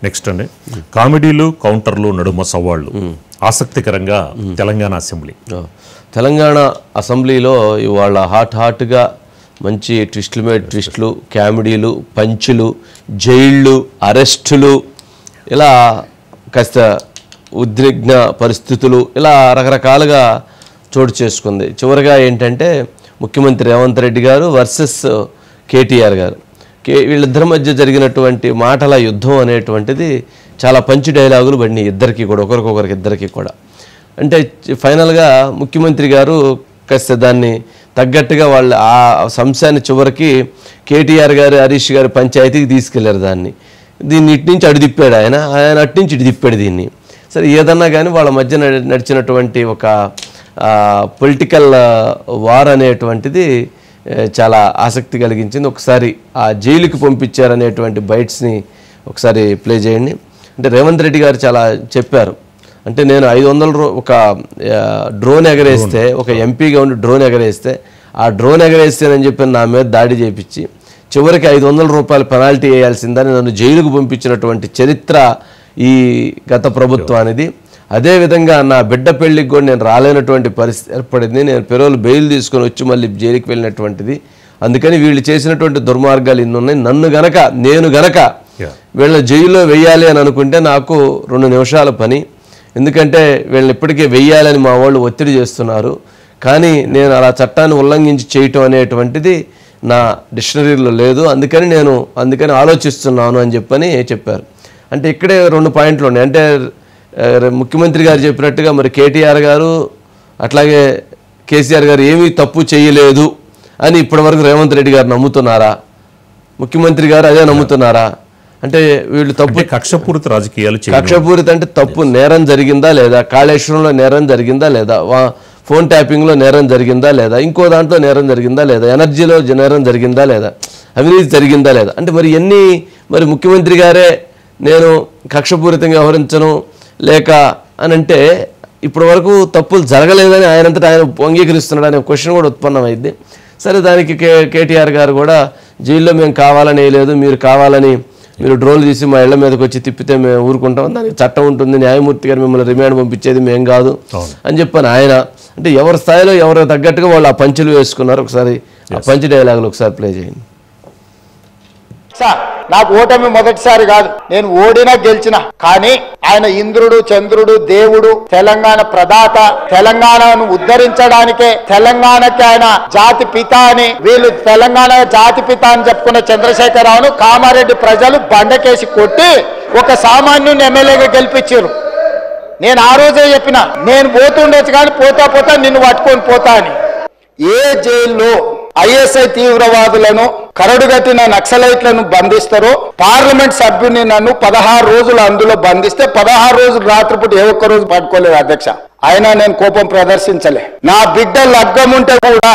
Next అండి కామెడీలు కౌంటర్లు నడుమ సవాళ్ళు ఆసక్తికరంగా తెలంగాణ అసెంబ్లీ. తెలంగాణ అసెంబ్లీలో ఇవాళ హాట్గా మంచి ట్విస్టుల మీద ట్విస్టులు, కామెడీలు, పంచులు, జైళ్ళు, అరెస్టులు, ఇలా కాస్త ఉద్విగ్న పరిస్థితులు ఇలా రకరకాలుగా చోటు చేసుకుంది. చివరిగా ఏంటంటే ముఖ్యమంత్రి రేవంత్ రెడ్డి గారు వర్సెస్ కేటీఆర్ గారు, వీళ్ళిద్దరి మధ్య జరిగినటువంటి మాటల యుద్ధం అనేటువంటిది చాలా పంచి డైలాగులు పడినాయి ఇద్దరికి కూడా, ఇద్దరికి కూడా. అంటే ఫైనల్గా ముఖ్యమంత్రి గారు కాస్త దాన్ని తగ్గట్టుగా వాళ్ళు ఆ అంశాన్ని చివరికి కేటీఆర్ గారు హరీష్ గారు పంచాయతీకి తీసుకెళ్లారు. దీన్ని ఇటు నుంచి అటు తిప్పాడు, ఆయన అటు నుంచి ఇటు తిప్పాడు దీన్ని. సరే ఏదన్నా కానీ వాళ్ళ మధ్య నడిచినటువంటి ఒక పొలిటికల్ వార్ అనేటువంటిది చాలా ఆసక్తి కలిగించింది. ఒకసారి ఆ జైలుకి పంపించారనేటువంటి బైట్స్ని ఒకసారి ప్లే చేయండి. అంటే రేవంత్ రెడ్డి గారు చాలా చెప్పారు. అంటే నేను 500 ఒక డ్రోన్ ఎగరేస్తే, ఒక ఎంపీగా ఉండి డ్రోన్ ఎగరేస్తే, ఆ డ్రోన్ ఎగరేస్తేనని చెప్పి నా మీద దాడి చేయించి చివరికి 500 రూపాయలు పెనాల్టీ వేయాల్సిందని నన్ను జైలుకు పంపించినటువంటి చరిత్ర ఈ గత ప్రభుత్వానిది. అదేవిధంగా నా బిడ్డ పెళ్లికి కూడా నేను రాలేనటువంటి పరిస్థితి ఏర్పడింది. నేను పెరోలు బెయిల్ తీసుకొని వచ్చి మళ్ళీ జైలుకి వెళ్ళినటువంటిది. అందుకని వీళ్ళు చేసినటువంటి దుర్మార్గాలు ఇన్ని ఉన్నాయి. నేను గనక వీళ్ళ జైల్లో వెయ్యాలి అని అనుకుంటే నాకు 2 నిమిషాల పని. ఎందుకంటే వీళ్ళని ఇప్పటికే వెయ్యాలని మా వాళ్ళు ఒత్తిడి చేస్తున్నారు. కానీ నేను అలా చట్టాన్ని ఉల్లంఘించి చేయటం అనేటువంటిది నా డిక్షనరీలో లేదు. అందుకని ఆలోచిస్తున్నాను అని చెప్పారు. అంటే ఇక్కడే 2 పాయింట్లు ఉన్నాయి. అంటే ముఖ్యమంత్రి గారు చెప్పినట్టుగా మరి కేటీఆర్ గారు అట్లాగే కేసీఆర్ గారు ఏమీ తప్పు చేయలేదు అని ఇప్పటివరకు రేవంత్ రెడ్డి గారు నమ్ముతున్నారా? ముఖ్యమంత్రి గారు అదే నమ్ముతున్నారా? అంటే వీళ్ళు తప్పు కక్షపూరిత రాజకీయాలు, కక్షపూరిత అంటే తప్పు నేరం జరిగిందా లేదా, కాళేశ్వరంలో నేరం జరిగిందా లేదా, ఫోన్ ట్యాపింగ్లో నేరం జరిగిందా లేదా, ఇంకో దాంట్లో నేరం జరిగిందా లేదా, ఎనర్జీలో నేరం జరిగిందా లేదా, అవినీతి జరిగిందా లేదా, అంటే మరి ముఖ్యమంత్రి గారే నేను కక్షపూరితంగా వ్యవహరించను లేక అని అంటే ఇప్పటి వరకు తప్పులు జరగలేదని ఆయనంతటా ఆయన అంగీకరిస్తున్నాడు అనే క్వశ్చన్ కూడా ఉత్పన్నమైంది. సరే దానికి కేటీఆర్ గారు కూడా జైల్లో మేము కావాలని వేయలేదు, మీరు డ్రోన్లు తీసి మా ఇళ్ల మీదకి వచ్చి తిప్పితే మేము ఊరుకుంటాం, దానికి చట్టం ఉంటుంది, న్యాయమూర్తి గారు మిమ్మల్ని రిమాండ్ పంపించేది మేం కాదు అని చెప్పాను ఆయన. అంటే ఎవరి స్థాయిలో ఎవరు తగ్గట్టుగా వాళ్ళు ఆ పంచులు వేసుకున్నారు. ఒకసారి ఆ పంచి డైలాగులు ఒకసారి ప్లే చేయండి. నాకు ఓటమి మొదటిసారి కాదు, నేను ఓడినా గెలిచినా. కానీ ఆయన ఇంద్రుడు, చంద్రుడు, దేవుడు, తెలంగాణ ప్రదాత, తెలంగాణను ఉద్ధరించడానికే తెలంగాణకి ఆయన జాతి పిత అని, వీళ్ళు తెలంగాణ జాతి పిత అని చెప్పుకున్న చంద్రశేఖరరావును కామారెడ్డి ప్రజలు బండకేసి కొట్టి ఒక సామాన్యుని ఎమ్మెల్యేగా గెలిపించారు. నేను ఆ రోజే చెప్పిన, నేను పోతుండొచ్చు కానీ పోతా నిన్ను పట్టుకొని పోతా అని. ఏ జైల్లో ఐఎస్ఐ తీవ్రవాదులను, కరడుగట్టిన నక్సలైట్లను బంధిస్తారో, పార్లమెంట్ సభ్యుని నన్ను 16 రోజులు అందులో బంధిస్తే 16 రోజులు రాత్రిపూట ఏ ఒక్క రోజు పట్టుకోలేదు అధ్యక్ష. అయినా నేను కోపం ప్రదర్శించలే. నా బిడ్డ లగ్గం ఉంటే కూడా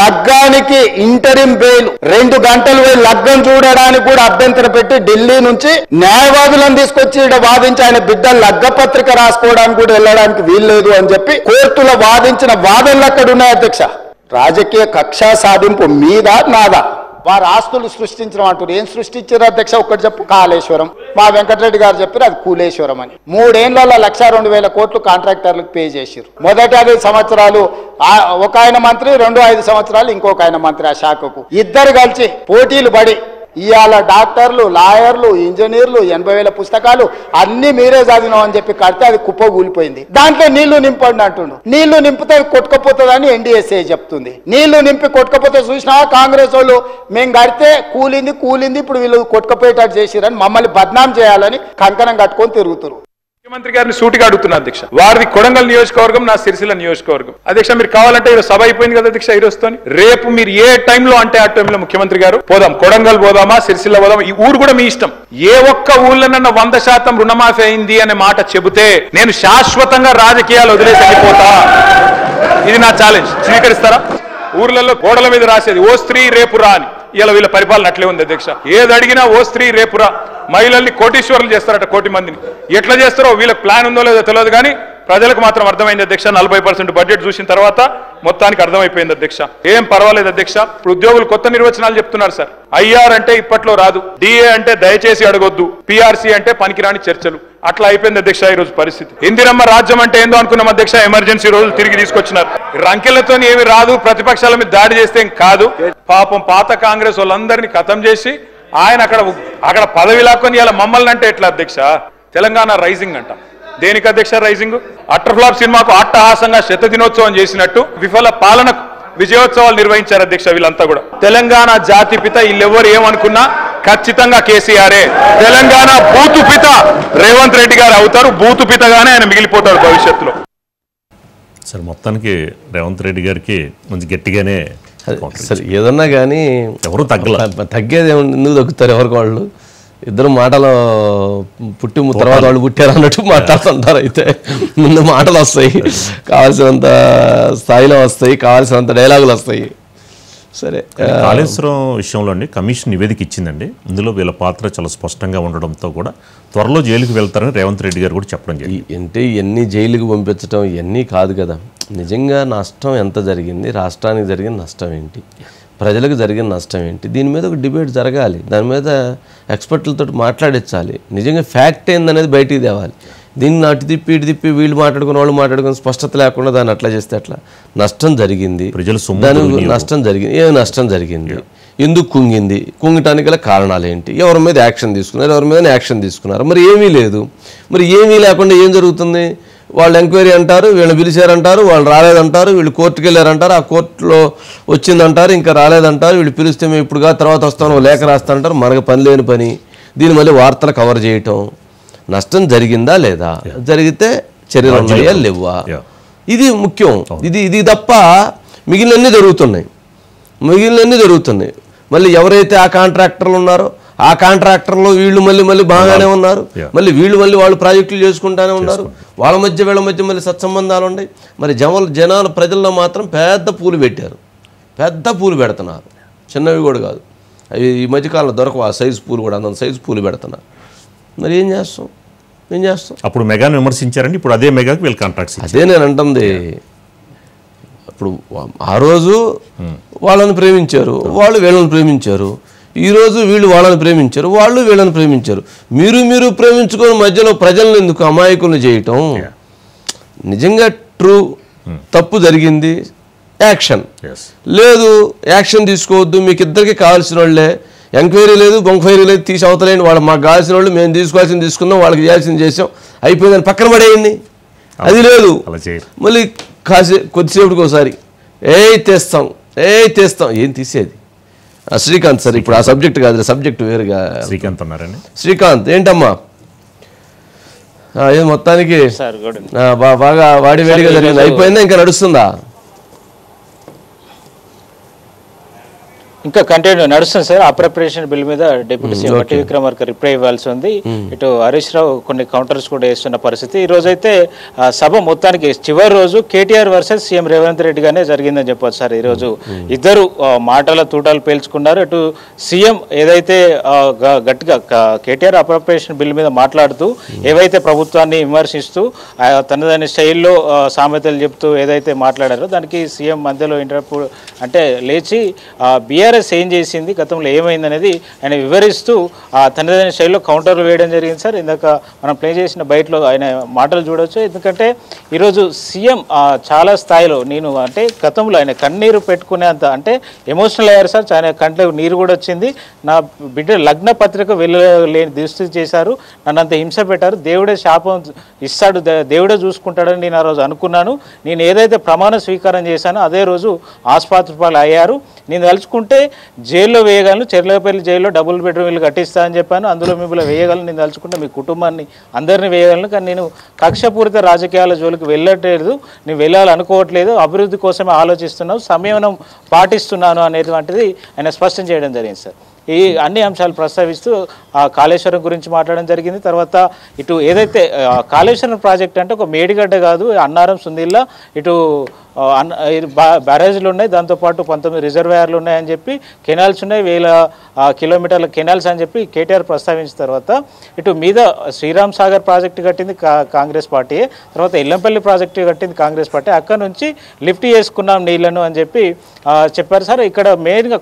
లగ్గానికి ఇంటరిం బెయిల్ 2 గంటలు పోయి లగ్గం చూడడానికి కూడా అభ్యంతరం పెట్టి ఢిల్లీ నుంచి న్యాయవాదులను తీసుకొచ్చి ఇక్కడ వాదించి ఆయన బిడ్డ లగ్గ పత్రిక రాసుకోవడానికి కూడా వెళ్ళడానికి వీల్లేదు అని చెప్పి కోర్టులో వాదించిన వాదనలు అక్కడ ఉన్నాయి అధ్యక్ష. రాజకీయ కక్షా సాధింపు మీద నాదా? వారు ఆస్తులు సృష్టించడం అంటారు. ఏం సృష్టించారు అధ్యక్ష? ఒక్కటి చెప్పు. కాళేశ్వరం. మా వెంకటరెడ్డి గారు చెప్పారు అది కూలేశ్వరం అని. 3 ఏళ్లలో 1,02,000 కోట్లు కాంట్రాక్టర్లకు పే చేశారు. మొదటి 5 సంవత్సరాలు ఒక ఆయన మంత్రి, 5 సంవత్సరాలు ఇంకొక ఆయన మంత్రి. ఆ శాఖకు ఇద్దరు కలిసి పోటీలు పడి ఇవాళ డాక్టర్లు, లాయర్లు, ఇంజనీర్లు 80,000 పుస్తకాలు అన్ని మీరే చదివినాం అని చెప్పి కడితే అది కుప్ప కూలిపోయింది. దాంట్లో నీళ్లు నింపండి అంటుండు. నీళ్లు నింపితే కొట్టుకపోతుందని ఎన్డీఎస్ఏ చెప్తుంది. నీళ్లు నింపి కొట్టుకపోతే చూసినా కాంగ్రెస్ వాళ్ళు మేము కడితే కూలింది ఇప్పుడు వీళ్ళు కొట్టుకపోయేటట్టు చేసిరని మమ్మల్ని బద్నాం చేయాలని కంకణం కట్టుకొని తిరుగుతారు. ముఖ్యమంత్రి గారిని సూటిగా అడుగుతున్నా అధ్యక్ష, వారిది కొడంగల్ నియోజకవర్గం, నా సిరిసిల్ల నియోజకవర్గం. అధ్యక్ష మీరు కావాలంటే ఈరోజు సభ అయిపోయింది కదా అధ్యక్ష, ఈ రోజుతో రేపు మీరు ఏ టైంలో అంటే ఆ టైంలో ముఖ్యమంత్రి గారు పోదాం, కొడంగల్ పోదామా, సిరిసిల్ల పోదామా, ఈ ఊరు కూడా మీ ఇష్టం. ఏ ఒక్క ఊళ్ళోనన్నా 100% రుణమాఫీ అయింది అనే మాట చెబితే నేను శాశ్వతంగా రాజకీయాలు వదిలేసి వెళ్ళిపోతా. ఇది నా ఛాలెంజ్. స్వీకరిస్తారా? ఊర్లలో గోడల మీద రాసేది ఓ స్త్రీ రేపురా అని. ఇలా వీళ్ళ పరిపాలన అట్లే ఉంది అధ్యక్ష. ఏది అడిగినా ఓ స్త్రీ రేపురా. మహిళల్ని కోటీశ్వరులు చేస్తారట, 1 కోటి మందిని. ఎట్లా చేస్తారో వీళ్ళకి ప్లాన్ ఉందో లేదో తెలియదు కానీ ప్రజలకు మాత్రం అర్థమైంది అధ్యక్ష. 40% బడ్జెట్ చూసిన తర్వాత మొత్తానికి అర్థమైపోయింది అధ్యక్ష. ఏం పర్వాలేదు అధ్యక్ష. ఇప్పుడు ఉద్యోగులు కొత్త నిర్వచనాలు చెప్తున్నారు సార్. ఐఆర్ అంటే ఇప్పట్లో రాదు, డిఏ అంటే దయచేసి అడగొద్దు, పిఆర్సీ అంటే పనికిరాని చర్చలు, అట్లా అయిపోయింది అధ్యక్ష ఈ రోజు పరిస్థితి. ఇందిరమ్మ రాజ్యం అంటే ఏందో అనుకున్నాం అధ్యక్ష, ఎమర్జెన్సీ రోజులు తిరిగి తీసుకొచ్చినారు. రంకెలతో ఏమి రాదు, ప్రతిపక్షాల మీద దాడి చేస్తే ఏం కాదు. పాపం పాత కాంగ్రెస్ వాళ్ళందరినీ ఖతం చేసి ఆయన అక్కడ పదవి లాక్కొని ఇలా మమ్మల్ని అంటే ఎట్లా అధ్యక్ష? తెలంగాణ రైజింగ్ అంట. దేనికి అధ్యక్ష రైజింగ్? అట్టర్ఫ్లాప్ సినిమాకు అట్టహాసంగా శత దినోత్సవం చేసినట్టు విఫల పాలనకు విజయోత్సవాలు నిర్వహించారు అధ్యక్ష. వీళ్ళంతా కూడా తెలంగాణ జాతిపిత, వీళ్ళెవరు ఏమనుకున్నా ఖచ్చితంగా కేసీఆరే. తెలంగాణ బూతుపిత రేవంత్ రెడ్డి గారు అవుతారు. బూతుపితగానే ఆయన మిగిలిపోతాడు భవిష్యత్తులో. సరే, మొత్తానికి రేవంత్ రెడ్డి గారికి మంచి గట్టిగానే సరే ఏదన్నా కానీ ఎవరు తగ్గేది ఎందుకు తగ్గుతారు ఎవరికి వాళ్ళు? ఇద్దరు మాటలు పుట్టి తర్వాత వాళ్ళు పుట్టారు అన్నట్టు మాట్లాడుతుంటారు. అయితే ముందు మాటలు వస్తాయి, కావాల్సినంత స్థాయిలో వస్తాయి, కావాల్సినంత డైలాగులు వస్తాయి. సరే, కాళేశ్వరం విషయంలో అండి కమిషన్ నివేదిక ఇచ్చిందండి. ఇందులో వీళ్ళ పాత్ర చాలా స్పష్టంగా ఉండడంతో కూడా త్వరలో జైలుకి వెళ్తారని రేవంత్ రెడ్డి గారు కూడా చెప్పడం జరిగింది. అంటే ఇవన్నీ జైలుకి పంపించడం ఇవన్నీ కాదు కదా. నిజంగా నష్టం ఎంత జరిగింది, రాష్ట్రానికి జరిగిన నష్టం ఏంటి, ప్రజలకు జరిగిన నష్టం ఏంటి, దీని మీద ఒక డిబేట్ జరగాలి. దాని మీద ఎక్స్పర్ట్లతో మాట్లాడించాలి. నిజంగా ఫ్యాక్ట్ ఏందనేది బయటికి తేవాలి. దీన్ని అటు తిప్పి ఇటు తిప్పి వీళ్ళు మాట్లాడుకుని వాళ్ళు మాట్లాడుకుని స్పష్టత లేకుండా దాన్ని అట్లా చేస్తే అట్లా. నష్టం జరిగింది, దాని నష్టం జరిగింది. ఏ నష్టం జరిగింది, ఎందుకు కుంగింది, కుంగటానికి గల కారణాలు ఏంటి, ఎవరి మీద యాక్షన్ తీసుకున్నారు, ఎవరి మీద యాక్షన్ తీసుకున్నారు. మరి ఏమీ లేదు. మరి ఏమీ లేకుండా ఏం జరుగుతుంది? వాళ్ళు ఎంక్వైరీ అంటారు, వీళ్ళని పిలిచారంటారు, వాళ్ళు రాలేదంటారు, వీళ్ళు కోర్టుకు వెళ్ళారంటారు, ఆ కోర్టులో వచ్చిందంటారు, ఇంకా రాలేదంటారు, వీళ్ళు పిలిస్తే మేము ఇప్పుడుగా తర్వాత వస్తాను లేఖ రాస్తానంటారు. మనకు పని లేని పని. దీని మళ్ళీ వార్తలు కవర్ చేయటం. నష్టం జరిగిందా లేదా, జరిగితే చర్యలు ఉన్నాయా లేవా, ఇది ముఖ్యం. ఇది తప్ప మిగిలినన్నీ జరుగుతున్నాయి. మళ్ళీ ఎవరైతే ఆ కాంట్రాక్టర్లు ఉన్నారో ఆ కాంట్రాక్టర్లో వీళ్ళు మళ్ళీ బాగానే ఉన్నారు. మళ్ళీ వాళ్ళు ప్రాజెక్టులు చేసుకుంటానే ఉన్నారు. వీళ్ళ మధ్య మళ్ళీ సత్సంబంధాలు ఉన్నాయి. మరి జనాలు ప్రజల్లో మాత్రం పెద్ద పూలు పెట్టారు, పెద్ద పూలు పెడుతున్నారు. చిన్నవి కూడా కాదు, అవి ఈ మధ్యకాలంలో దొరకవు. ఆ సైజు పూలు కూడా అంత సైజు పూలు పెడుతున్నారు. మరి ఏం చేస్తాం? అప్పుడు మెగాను విమర్శించారండి, ఇప్పుడు అదే మెగాకి వీళ్ళు కాంట్రాక్ట్స్. అదే నేను అంటుంది. ఇప్పుడు ఆ రోజు వాళ్ళని ప్రేమించారు, వాళ్ళు వీళ్ళని ప్రేమించారు. ఈరోజు వీళ్ళు వాళ్ళని ప్రేమించారు, వాళ్ళు వీళ్ళని ప్రేమించారు. మీరు ప్రేమించుకొని మధ్యలో ప్రజలను ఎందుకు అమాయకులను చేయటం? నిజంగా ట్రూ తప్పు జరిగింది, యాక్షన్ లేదు, యాక్షన్ తీసుకోవద్దు. మీకు ఇద్దరికి కావాల్సిన వాళ్ళే, ఎంక్వైరీ లేదు, బొంక్వైరీ లేదు, తీసి అవతలేండి. వాళ్ళు మాకు కావాల్సిన వాళ్ళు, మేము తీసుకోవాల్సింది తీసుకున్నాం, వాళ్ళకి చేయాల్సింది చేసాం, అయిపోయిందని పక్కన పడేయండి. అది లేదు. మళ్ళీ కొద్దిసేపటికి ఒకసారి తెస్తాం ఏం తీసేది? శ్రీకాంత్ సార్, ఇప్పుడు ఆ సబ్జెక్ట్ కాదు, సబ్జెక్ట్ వేరుగా. శ్రీకాంత్ ఉన్నారండి. శ్రీకాంత్ ఏంటమ్మా? ఏం మొత్తానికి బాగా వాడివేడిగా జరిగింది, అయిపోయిందా ఇంకా నడుస్తుందా? ఇంకా కంటిన్యూ నడుస్తుంది సార్. అప్రపరేషన్ బిల్ మీద డిప్యూటీ సీఎం వట్టి విక్రమార్క రిప్లై ఇవ్వాల్సి ఉంది. ఇటు హరీష్ రావు కొన్ని కౌంటర్స్ కూడా వేస్తున్న పరిస్థితి. ఈ రోజైతే సభ మొత్తానికి చివరి రోజు కేటీఆర్ వర్సెస్ సీఎం రేవంత్ రెడ్డి గానే జరిగిందని చెప్పొచ్చు సార్. ఈరోజు ఇద్దరు మాటల తూటాలు పేల్చుకున్నారు. ఇటు సీఎం ఏదైతే గట్టిగా కేటీఆర్ అప్రపరేషన్ బిల్ మీద మాట్లాడుతూ ఏవైతే ప్రభుత్వాన్ని విమర్శిస్తూ తనదైన స్టైల్లో సామెతలు చెప్తూ ఏదైతే మాట్లాడారో దానికి సీఎం మధ్యలో ఇంటర్ప్ట్ అంటే లేచి బీఆర్ఎస్ ఏం చేసింది, గతంలో ఏమైంది అనేది ఆయన వివరిస్తూ తనదైన స్టైల్లో కౌంటర్లు వేయడం జరిగింది సార్. ఇందాక మనం ప్లే చేసిన బయటలో ఆయన మాటలు చూడవచ్చు. ఎందుకంటే ఈరోజు సీఎం చాలా స్థాయిలో అంటే గతంలో ఆయన కన్నీరు పెట్టుకునేంత అంటే ఎమోషనల్ అయ్యారు సార్. ఆయన కంట్లో నీరు కూడా వచ్చింది. నా బిడ్డ లగ్న పత్రిక వెళ్ళలేని దుస్థితి చేశారు, నన్ను అంత హింస పెట్టారు, దేవుడే శాపం ఇస్తాడు, దేవుడే చూసుకుంటాడని నేను ఆ రోజు అనుకున్నాను. నేను ఏదైతే ప్రమాణ స్వీకారం చేశానో అదే రోజు ఆసుపత్రి పాలు అయ్యారు. నేను తలుచుకుంటే జైల్లో వేయగలను, చెర్లపల్లి జైల్లో డబుల్ బెడ్రూమ్ ఇల్లు కట్టిస్తా అని చెప్పాను, అందులో మిమ్మల్ని వేయగలను. నేను తలుచుకుంటే మీ కుటుంబాన్ని అందరినీ వేయగలను. కానీ నేను కక్షపూరిత రాజకీయాల జోలికి వెళ్ళట్లేదు, నేను వెళ్ళాలనుకోవట్లేదు, అభివృద్ధి కోసమే ఆలోచిస్తున్నాను, సంయమనం పాటిస్తున్నాను అనేటువంటిది ఆయన స్పష్టం చేయడం జరిగింది సార్. ఈ అన్ని అంశాలు ప్రస్తావిస్తూ కాళేశ్వరం గురించి మాట్లాడడం జరిగింది. తర్వాత ఇటు ఏదైతే కాళేశ్వరం ప్రాజెక్ట్ అంటే ఒక మేడిగడ్డ కాదు, అన్నారం సుందిల్లా ఇటు బ్యారేజ్లు ఉన్నాయి, దాంతోపాటు 19 రిజర్వాయర్లు ఉన్నాయని చెప్పి, కెనాల్స్ ఉన్నాయి, 1000 కిలోమీటర్ల కెనాల్స్ అని చెప్పి కేటీఆర్ ప్రస్తావించిన తర్వాత ఇటు మీద శ్రీరామ్ సాగర్ ప్రాజెక్టు కట్టింది కాంగ్రెస్ పార్టీ, తర్వాత ఎల్లంపల్లి ప్రాజెక్టు కట్టింది కాంగ్రెస్ పార్టీ, అక్కడ నుంచి లిఫ్ట్ చేసుకున్నాం నీళ్లను అని చెప్పి చెప్పారు సార్. ఇక్కడ మెయిన్గా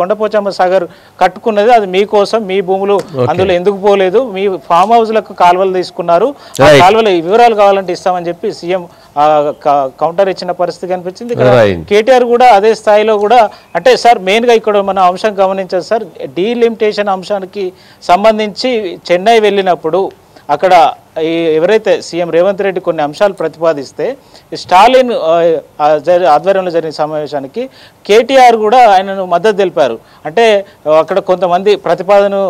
కొండపోచమ్మ సాగర్ కట్టుకున్నది అది మీకోసం, మీ భూములు అందులో ఎందుకు పోలేదు, మీ ఫామ్ హౌస్లకు కాలువలు తీసుకున్నారు, ఆ కాలువల వివరాలు కావాలంటే ఇస్తామని చెప్పి సీఎం కౌంటర్ ఇచ్చిన పరిస్థితి కనిపించింది. ఇక్కడ కేటీఆర్ కూడా అదే స్థాయిలో కూడా అంటే సార్ మెయిన్గా ఇక్కడ మన అంశం గమనించారు సార్, డీలిమిటేషన్ అంశానికి సంబంధించి చెన్నై వెళ్ళినప్పుడు అక్కడ ఎవరైతే సీఎం రేవంత్ రెడ్డి కొన్ని అంశాలు ప్రతిపాదిస్తే స్టాలిన్ ఆధ్వర్యంలో జరిగిన సమావేశానికి కేటీఆర్ కూడా ఆయనను మద్దతు తెలిపారు. అంటే అక్కడ కొంతమంది ప్రతిపాదనను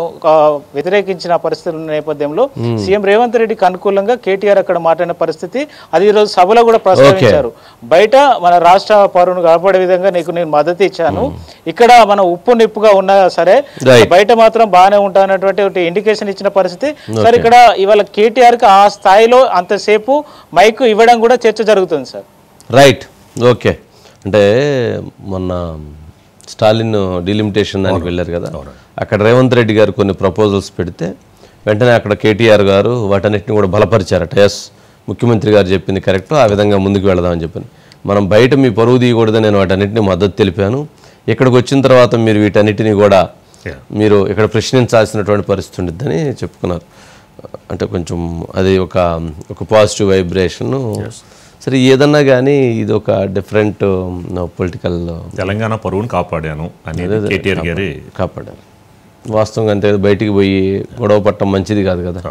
వ్యతిరేకించిన పరిస్థితుల నేపథ్యంలో సీఎం రేవంత్ రెడ్డికి అనుకూలంగా కేటీఆర్ అక్కడ మాట్లాడిన పరిస్థితి అది ఈరోజు సభలో కూడా ప్రస్తావించారు. బయట మన రాష్ట్ర పౌరును కాపాడే విధంగా నేను మద్దతు ఇచ్చాను, ఇక్కడ మన ఉప్పు నిప్పుగా ఉన్నా సరే బయట మాత్రం బాగానే ఉంటానటువంటి ఇండికేషన్ ఇచ్చిన పరిస్థితి సార్. ఇక్కడ ఇవాళ కేటీఆర్ ఆ స్థాయిలో అంతసేపు మైక్ ఇవ్వడం కూడా చర్చ జరుగుతుంది సార్. Right, okay. అంటే మొన్న స్టాలిన్ డీలిమిటేషన్ దానికి వెళ్ళారు కదా, అక్కడ రేవంత్ రెడ్డి గారు కొన్ని ప్రపోజల్స్ పెడితే వెంటనే అక్కడ కేటీఆర్ గారు వాటన్నిటిని కూడా బలపరిచారట. ఎస్, ముఖ్యమంత్రి గారు చెప్పింది కరెక్ట్, ఆ విధంగా ముందుకు వెళదామని చెప్పని. మనం బయట మీ పరువు తీయకూడదని నేను వాటన్నిటిని మద్దతు తెలిపాను, ఇక్కడికి వచ్చిన తర్వాత మీరు వీటన్నిటిని కూడా మీరు ఇక్కడ ప్రశ్నించాల్సినటువంటి పరిస్థితి ఉండిద్దని చెప్పుకున్నారు. అంటే కొంచెం అది ఒక పాజిటివ్ వైబ్రేషన్. సరే, ఏదన్నా కానీ ఇది ఒక డిఫరెంట్ పొలిటికల్ తెలంగాణ పరువును కాపాడాను అనేది కేటీఆర్ గారి కాపాడారు. వాస్తవంగా అంతే, బయటికి పోయి గొడవ పట్టడం మంచిది కాదు కదా.